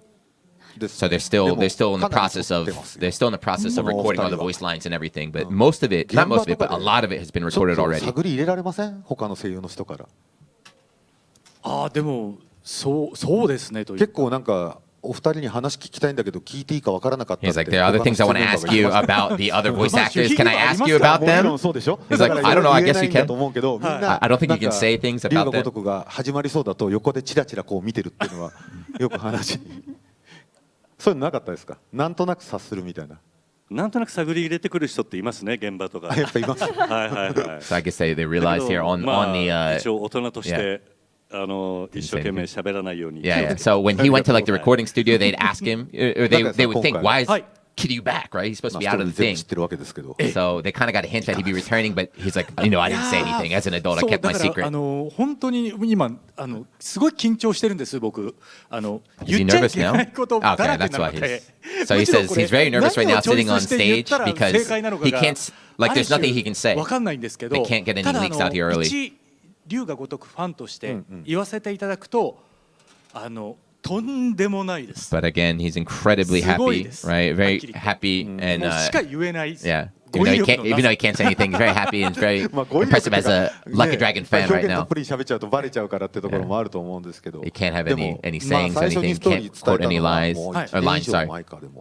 So they're still in the process of recording all the voice lines and everything, but most of it, not most of it, but a lot of it has been recorded already. 探り入れられません？他の声優の人から。でもそうですねという。結構なんかお二人に話聞きたいんだけど聞いていいかわからなかった。 He's like, there are other things I want to ask you about the other voice actors. Can I ask you about them? He's like, I don't know. I guess you can. I don't think you can say things about them. 龍が如くが始まりそうだと横でチラチラこう見てるっていうのはよく話。そういうのなかったですか？なんとなく察するみたいな。なんとなく探り入れてくる人っていますね、現場とか。やっぱいます。はいはいはい。So I guess they realized here on the 一応大人として一生懸命喋らないように。Yeah, yeah. So when he went to like the recording studio, they'd ask him, or they would think, why is Kiryu back, right? He's supposed to be out of the thing. So they kind of got a hint that he'd be returning, but he's like, I didn't say anything. As an adult, I kept my secret. 本当に今すごい緊張してるんです僕。Is he nervous now? Okay, that's why So he says he's very nervous right now, sitting on stage because he can't, like, there's nothing he can say. They can't get any leaks out here early. 龍が如くファンとして言わせていただくととんでもないです。 But again, he's incredibly happy, right? Very happy and yeah. Even though he can't say anything, he's very happy and very impressive as a Lucky Dragon fan right now. He can't have any sayings or anything, can't quote any lies or lines, sorry.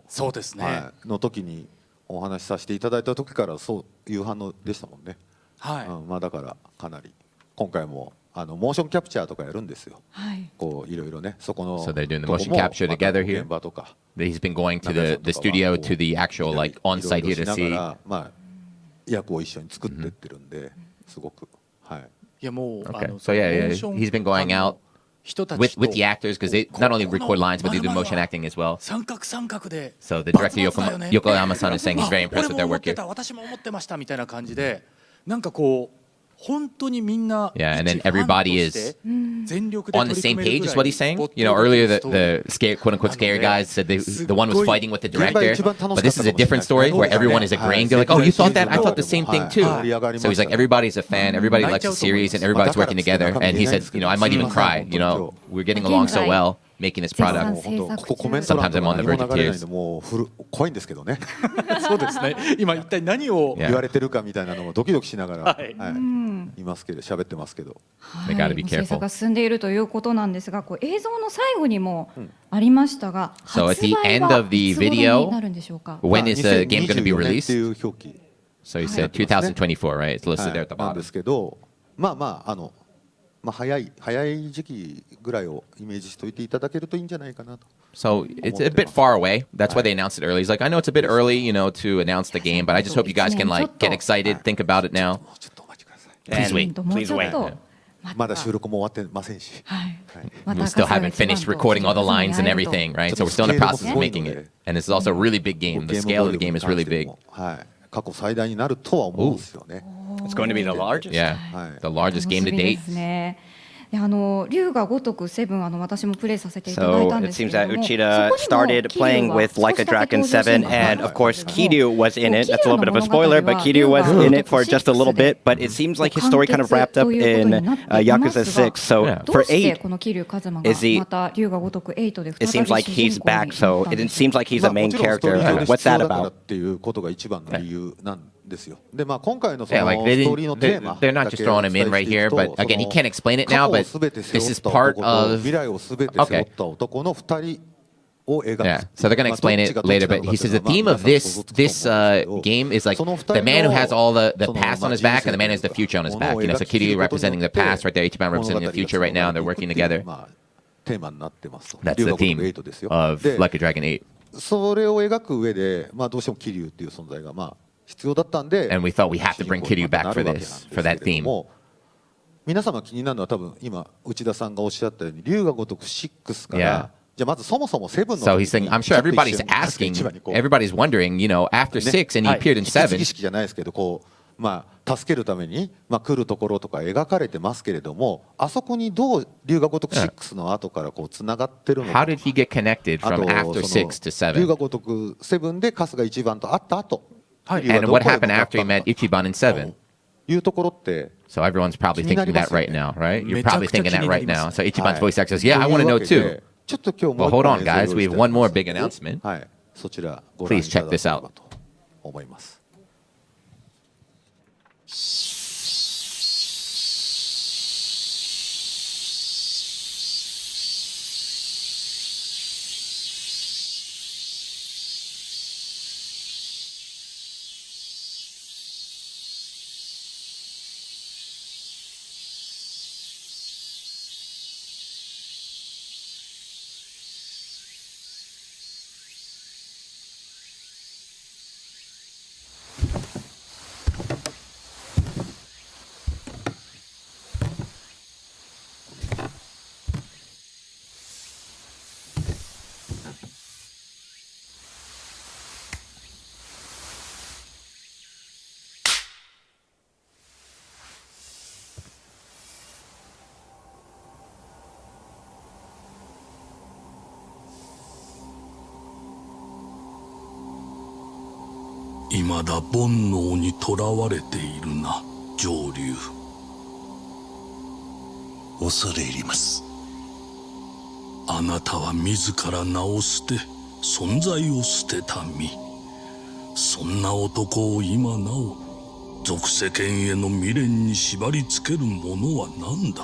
そうですね。の時にお話しさせていただいた時からそういう反応でしたもんね。はい。まあだからかなり今回もモーションキャプチャーとかやるんですよ。こういろいろね、そこの So they're doing the motion capture together here. He's been going to the studio to the actual like on site here to see. まあ役を一緒に作ってってるんで、すごくはい。いやもう So yeah, he's been going out with the actors because they not only record lines but they do motion acting as well. So the director Yokoyama-san is saying he's very impressed with their work here. 私も思ってましたみたいな感じで、なんかこう Yeah, and then everybody is on the same page, is what he's saying. You know, earlier the scare, quote unquote scary guys said the one was fighting with the director, but this is a different story where everyone is agreeing. They're like, oh, you thought that? I thought the same thing too. So he's like, everybody's a fan, everybody likes the series, and everybody's working together. And he said, you know, I might even cry. You know, we're getting along so well making this product. Sometimes I'm on the verge of tears. 怖いんですけどね。そうですね。今一体何を言われてるかみたいなのもドキドキしながら、いますけど、喋ってますけど。制作が進んでいるということなんですが、こう映像の最後にもありましたが、So at the end of the video, when is the game going to be released? So you said 2024, right? It's listed there at the bottom. なんですけど、まあ早い時期ぐらいをイメージしておいていただけるといいんじゃないかなと。So it's a bit far away. That's why they announced it early. He's like, I know it's a bit early, you know, to announce the game, but I just hope you guys can like get excited, think about it now. Please wait. Please wait. まだ収録も終わってませんし。We still haven't finished recording all the lines and everything, right? So we're still in the process of making it. And this is also a really big game. The scale of the game is really big. 過去最大になるとは思うんですよね。It's going to be the largest. Yeah, the largest game to date. 龍が如く7、私もプレイさせていただいたんですけれども、 So it seems that Uchida started playing with Like a Dragon 7, and of course Kiryu was in it. That's a little bit of a spoiler, but Kiryu was in it for just a little bit. But it seems like his story kind of wrapped up in Yakuza 6. So for 8, it seems like he's back. So it seems like he's a main character. What's that about? っていうことが一番の理由なんですよ。で、まあ今回のそ Yeah, の like ストーリーのテーマ they're not just throwing him in right here, but again, he can't explain it now, but this is part of. 未来をすべて背負った男の2人を描く。 Yeah, so they're going to explain it later, but he says the theme of this game is like the man who has all the past on his back and the man who has the future on his back. You know, so Kiryu representing the past right there, Ichiban representing the future right now, and they're working together. テーマになってますと。 That's the theme of Like a Dragon 8. それを描く上で、まあどうしても桐生っていう存在がまあ必要だったんで。And we thought we have to bring Kiryu back for this, for that theme. 皆様気になるのは多分今内田さんがおっしゃったように龍が如く6から。じゃあまずそもそも7の。So he's saying, I'm sure everybody's asking, everybody's wondering, you know, after 6 and he appeared in 7. 儀式じゃないですけど、こうまあ助けるためにまあ来るところとか描かれてますけれども、あそこにどう龍が如く6の後からこうつながってるのか。How did he get connected from after 6 to 7? 龍が如く7で春日一番と会った後。And what happened after he met Ichiban in 7? いうところって。So everyone's probably thinking that right now, right? You're probably thinking that right now. So Ichiban's voice actor says, yeah, I want to know too. But hold on, guys. We have one more big announcement. Please check this out. 未だ煩悩にとらわれているな、上流。恐れ入ります。あなたは自ら名を捨て、存在を捨てた身。そんな男を今なお俗世間への未練に縛り付けるものは何だ。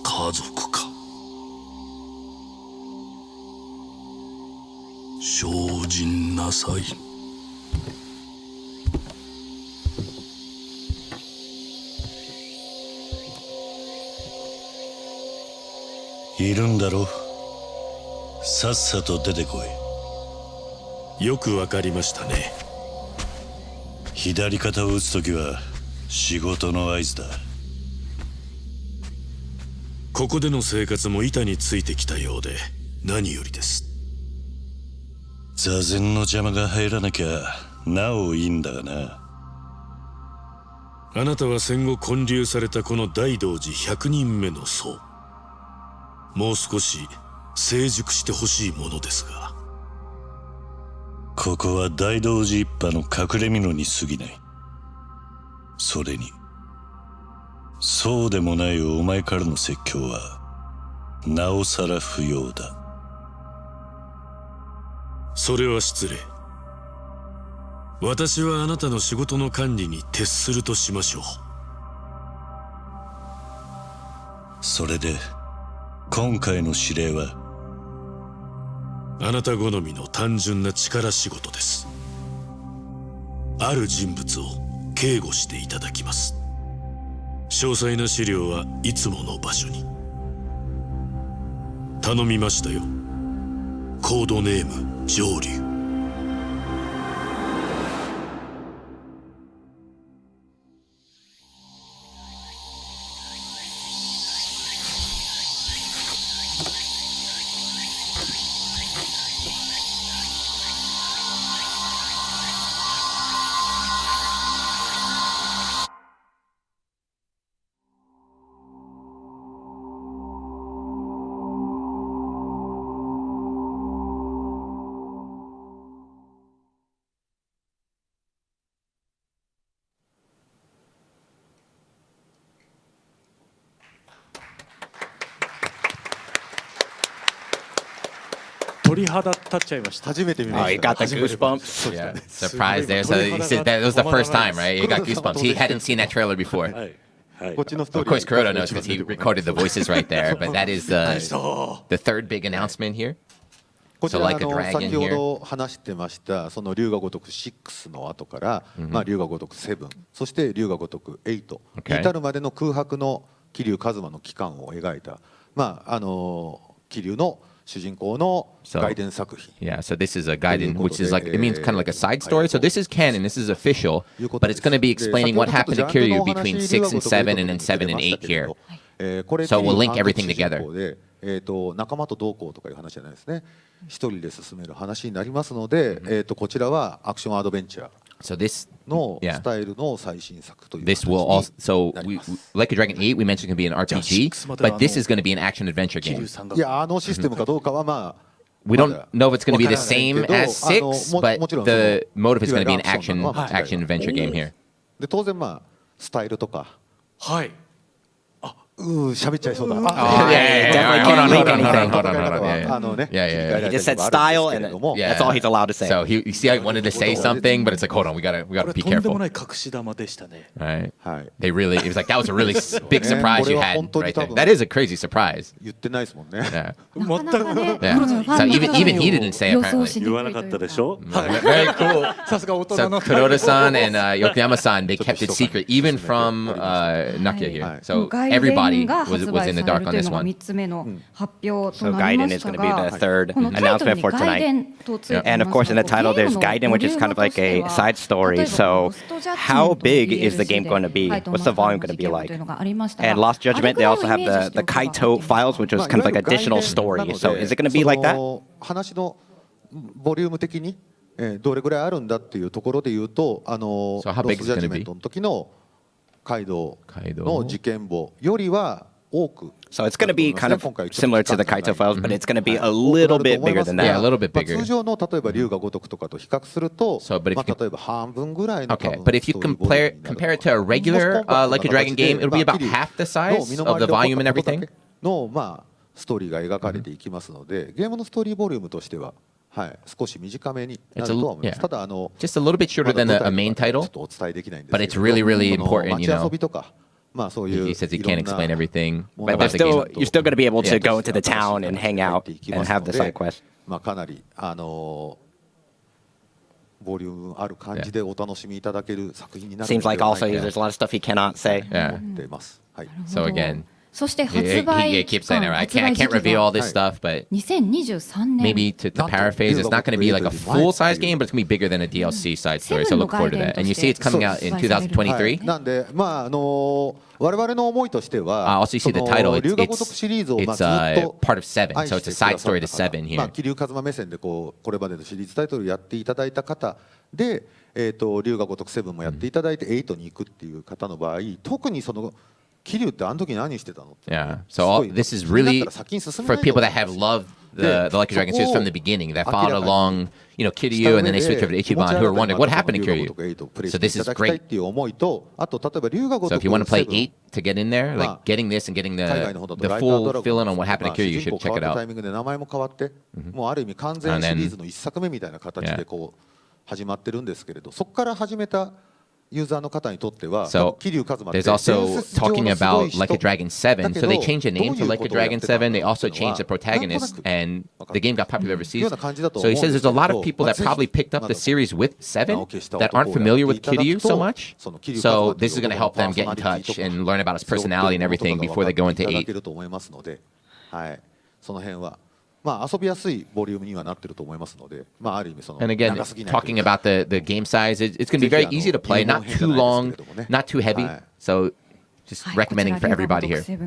家族か。精進なさい。いるんだろ。さっさと出てこい。よくわかりましたね。左肩を打つときは仕事の合図だ。ここでの生活も板についてきたようで何よりです。座禅の邪魔が入らなきゃなおいいんだがな。あなたは戦後建立されたこの大道寺100人目の僧。もう少し成熟してほしいものですが。ここは大道寺一派の隠れ蓑に過ぎない。それにそうでもないお前からの説教はなおさら不要だ。それは失礼。私はあなたの仕事の管理に徹するとしましょう。それで今回の指令はあなた好みの単純な力仕事です。ある人物を警護していただきます。詳細な資料はいつもの場所に。頼みましたよ。コードネーム上流。鳥肌立っちゃいました。初めて見ました。You got the goosebumps. Yeah, surprise there. So he said that was the first time, right? He got goosebumps. He hadn't seen that trailer before. Of course, Kuroda knows because he recorded the voices right there. But that is the third big announcement here. こちら先ほど話してましたその龍が如く6の後から龍が如く7、そして龍が如く8に至るまでの空白の桐生一馬の期間を描いた桐生の主人公の外伝作品。Yeah, so this is a Gaiden, which is like, it means kind of like a side story. So this is canon, this is official, but it's going to be explaining what happened to Kiryu between 6 and 7 and then 7 and 8 here. So we'll link everything together. 仲間とどうこうとかいう話じゃないですね。一人で進める話になりますので、こちらはアクションアドベンチャー。So this, のスタイルの最新作という this will also, so like a Dragon 8, we mentioned it can be an RPG, but this is going to be an action adventure game. いや、システムかどうかはwe don't know if it's going to be the same as 6, but the motive is going to be an action adventure game here. で当然スタイルとか。はい。喋っちゃいそうだ。Definitely can't link anything. He just said style, and that's all he's allowed to say. So you see, I wanted to say something, but it's like, hold on, we gotta be careful. とんでもない隠し玉でしたね。Right. They really, it was like that was a really big surprise you had right there. That is a crazy surprise. 言ってないですもんね。Yeah. 全くね。 So even he didn't say apparently. 言わなかったでしょ。Very cool. さすが大人 So の。 Kuroda-san and Yokoyama-san, they kept it secret even from Nakia here. So everybody was in the dark on this one. So Gaiden is going to be the third announcement for tonight. And of course in the title there's Gaiden, which is kind of like a side story. So how big is the game going to be? What's the volume going to be like? And Lost Judgment, they also have the Kaito files, which was kind of like additional story. So is it going to be like that? 話のボリューム的にどれぐらいあるんだっていうところで言うと、ロストジャッジメントの時のカイドウの事件簿よりは多く。 So it's going to be kind of similar to the Kaito files, but it's going to be a little bit bigger than that. Yeah, a little bit bigger. 通常の例えば龍が如くとかと比較すると、例えば半分ぐらいの。Okay, but if you compare it to a regular like a Dragon game, it'll be about half the size of the volume and everything. のストーリーが描かれていきますので、ゲームのストーリーボリュームとしては。少し短めになるとは思います。ただjust a little bit shorter than a main title, but it's really really important, you know. He says he can't explain everything. But you're still going to be able to go into the town and hang out and have the side quest. かなりボリュームある感じでお楽しみいただける作品になる。 Seems like also there's a lot of stuff he cannot say. Yeah. So again, そして発 He 売 keeps 期 saying 間 it. I 発売 can't 時 reveal 期 all が this stuff, but 2023年 maybe to paraphrase, it's not going to be like a full-size game, but it's going to be bigger than a DLC side story. So look forward to that. And you see it's coming out in 2023. なんで我々の思いとしては、also you see the title. 龍が如くシリーズをずっと part of 7, so it's a side story to 7 here. 桐生一馬目線でこれまでのシリーズタイトルやっていただいた方で、龍が如く7もやっていただいて8に行くっていう方の場合、特にその桐生ってあの時何してたの？Yeah. So this is really for people that have loved the Lucky Dragon series from the beginning, that followed along, Kiryu, and then they switched over to Ichiban, who are wondering what happened to Kiryu. So this is great. So if you want to play 8 to get in there, like getting this and getting the full fill-in on what happened to Kiryu, you should check it out. もうある意味完全シリーズの1作目みたいな形で始まってるんですけれど、そこから始めたユーザーの方にとっては、 So there's also talking about Like a Dragon 7. So they changed the name to Like a Dragon 7. They also changed the protagonist, and the game got popular overseas. So he says there's a lot of people that probably picked up the series with 7 that aren't familiar with Kiryu so much. So this is going to help them get in touch and learn about his personality and everything before they go into 8. その辺は遊びやすいボリュームにはなってると思いますので、ある意味その And again, talking about the game size, it's going to be very easy to play, not too long, not too heavy. So just recommending for everybody here. The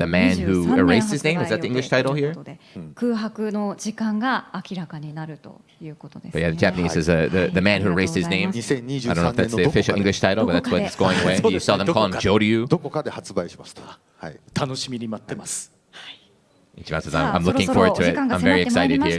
Man Who Erased His Name, is that the English title here? But yeah, the Japanese is the Man Who Erased His Name. I don't know if that's the official English title, but that's what it's going away. You saw them call him Joryu. どこかで発売しました。はい。楽しみに待ってます。Ichiban says, I'm looking forward to it. I'm very excited here.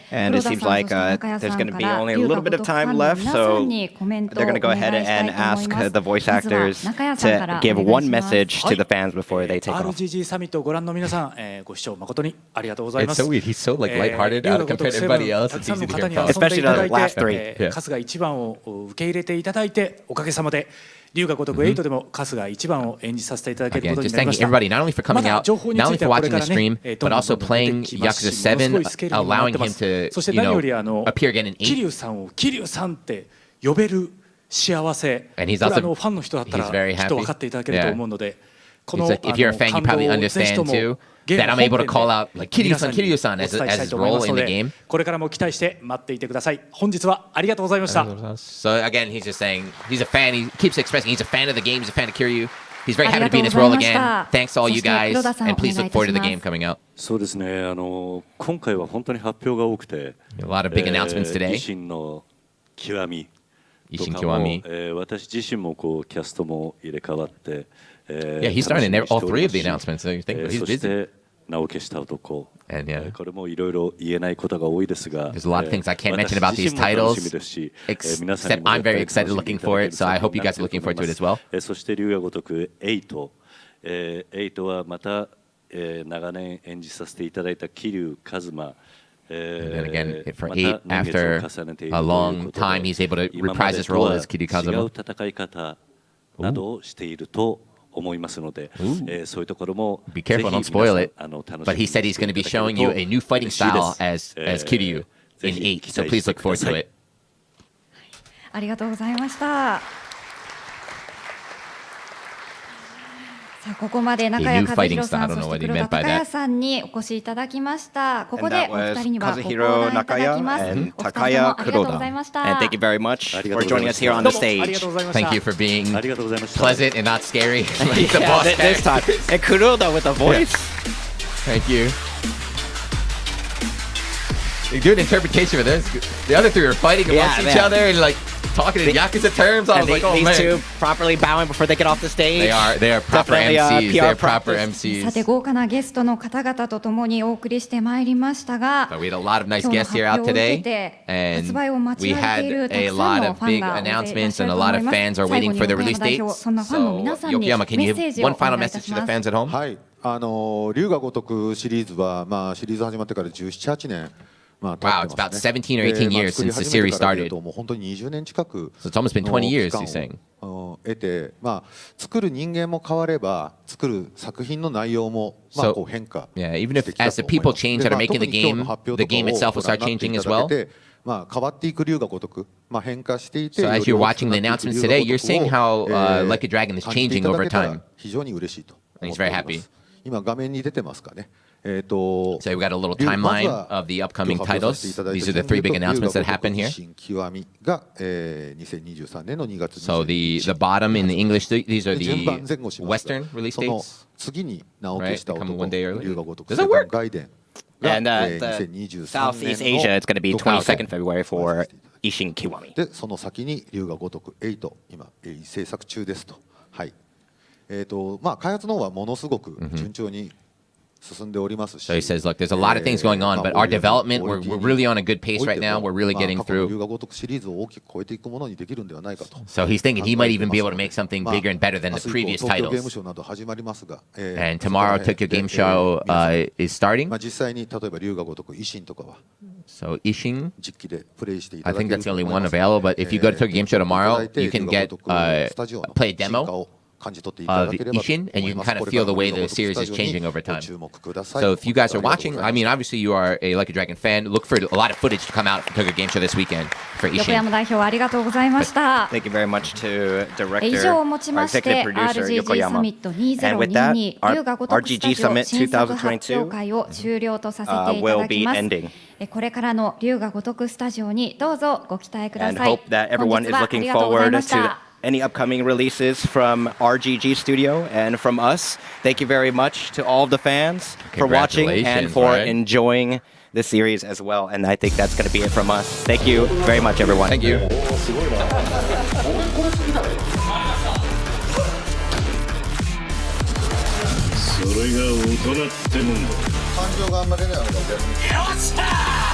And it seems like there's going to be only a little bit of time left, so they're going to go ahead and ask the voice actors to give one message to the fans before they take off. RGG サミットをご覧の皆さん、ご視聴誠にありがとうございます。 It's so weird. He's so like lighthearted compared to everybody else. It's easy to hear him talk. Especially the last three. 春日一番を受け入れていただいて、おかげさまで龍が如く8でも春日一番を演じさせていただけることになりました。 Just thanking everybody, not only for coming out, not only for watching the stream, but also playing Yakuza 7, allowing him to, appear again in 8. 桐生さんを桐生さんって呼べる幸せ。これファンの人だったらきっと分かっていただけると思うので、この感動をぜひともthat I'm able to call out like Kiryu-san as his role in the game. これからも期待して待っていてください。本日はありがとうございました。 So again, he's just saying he's a fan. He keeps expressing he's a fan of the game. He's a fan of Kiryu. He's very happy to be in his role again. Thanks to all you guys, and please look forward to the game coming out. そうですね。今回は本当に発表が多くて、a lot of big announcements today. 維新の極み。維新極み。私自身もキャストも入れ替わって。Yeah, he's starting in all three of the announcements. So you think he's busy. 名を消した男。And yeah, これもいろいろ言えないことが多いですが、 there's a lot of things I can't mention about these titles. Except I'm very excited looking for it, so I hope you guys are looking forward to it as well. そして龍が如く8、8はまた長年演じさせていただいた桐生一馬。And then again, for 8, after a long time, he's able to reprise his role as Kiryu Kazuma. 違う戦い方などをしていると思いますので、そういうところも Be careful, don't spoil it. But he said he's going to be showing you a new fighting style as Kiryu in 8, so please look forward to it. ありがとうございました。さあここまで中谷和弘さん、そして黒田孝也さんにお越しいただきました。ここでお二人にはご講談いただきます。お二人ともありがとうございました。And thank you very much for joining us here on the stage. Thank you for being pleasant and not scary. Like the boss this time. And Kuroda with a voice. Thank you. You do an interpretation of this. The other three are fighting amongst each other and like talking in Yakuza terms. I was like, oh man. These two properly bowing before they get off the stage. They are proper MCs. They are proper MCs. さて豪華なゲストの方々と共にお送りしてまいりましたが、 we had a lot of nice guests here out today, and we had a lot of big announcements, and a lot of fans are waiting for the release dates. So, Yokoyama, can you give one final message to the fans at home? はい、龍が如くシリーズはシリーズ始まってから17、8年。Wow, it's about 17 or 18 years since the series started. So it's almost been 20 years, he's saying. 得て、作る人間も変われば、作る作品の内容も変化。Yeah, even if as the people change that are making the game itself will start changing as well. まあ変わっていく龍が如く、まあ変化していて。So as you're watching the announcements today, you're seeing how Like a Dragon is changing over time. 非常に嬉しいと。And he's very happy. 今画面に出てますかね。So we've got a little timeline of the upcoming titles. These are the 3 big announcements that happen here. So the bottom in the English, these are the Western release dates. Right? They come one day early. Does that work? And the Southeast Asia, it's going to be 22nd February for Ishin Kiwami. で、その先に龍が如く8、今制作中ですと。はい。まあ開発の方はものすごく順調に。So he says, look, there's a lot of things going on, but our development, we're really on a good pace right now. We're really getting through. So he's thinking he might even be able to make something bigger and better than the previous titles. And tomorrow, Tokyo Game Show is starting. So Ishin, I think that's the only one available, but if you go to Tokyo Game Show tomorrow, you can get play a demo of Ishin, and you can kind of feel the way the series is changing over time. So if you guys are watching, I mean, obviously you are a Like a Dragon fan. Look for a lot of footage to come out from Tokyo Game Show this weekend for Ishin. 横山代表ありがとうございました。 Thank you very much to director, 以上をもちまして executive producer RGG サミット And with that, 2022龍が如くスタ RGG ジオ Summit 新作発表 2022会を終了とさせていた will だき be ます。 ending. これからの龍が如くスタジオにどうぞご期待くだ And さい。 hope that everyone 本 is 日はあ looking りがとうござい forward ました to any upcoming releases from RGG Studio and from us. Thank you very much to all of the fans for watching and for enjoying the series as well. And I think that's going to be it from us. Thank you very much, everyone. Thank you. それが大人ってもんだ。感情があんまり出ないのが逆に。よっしゃー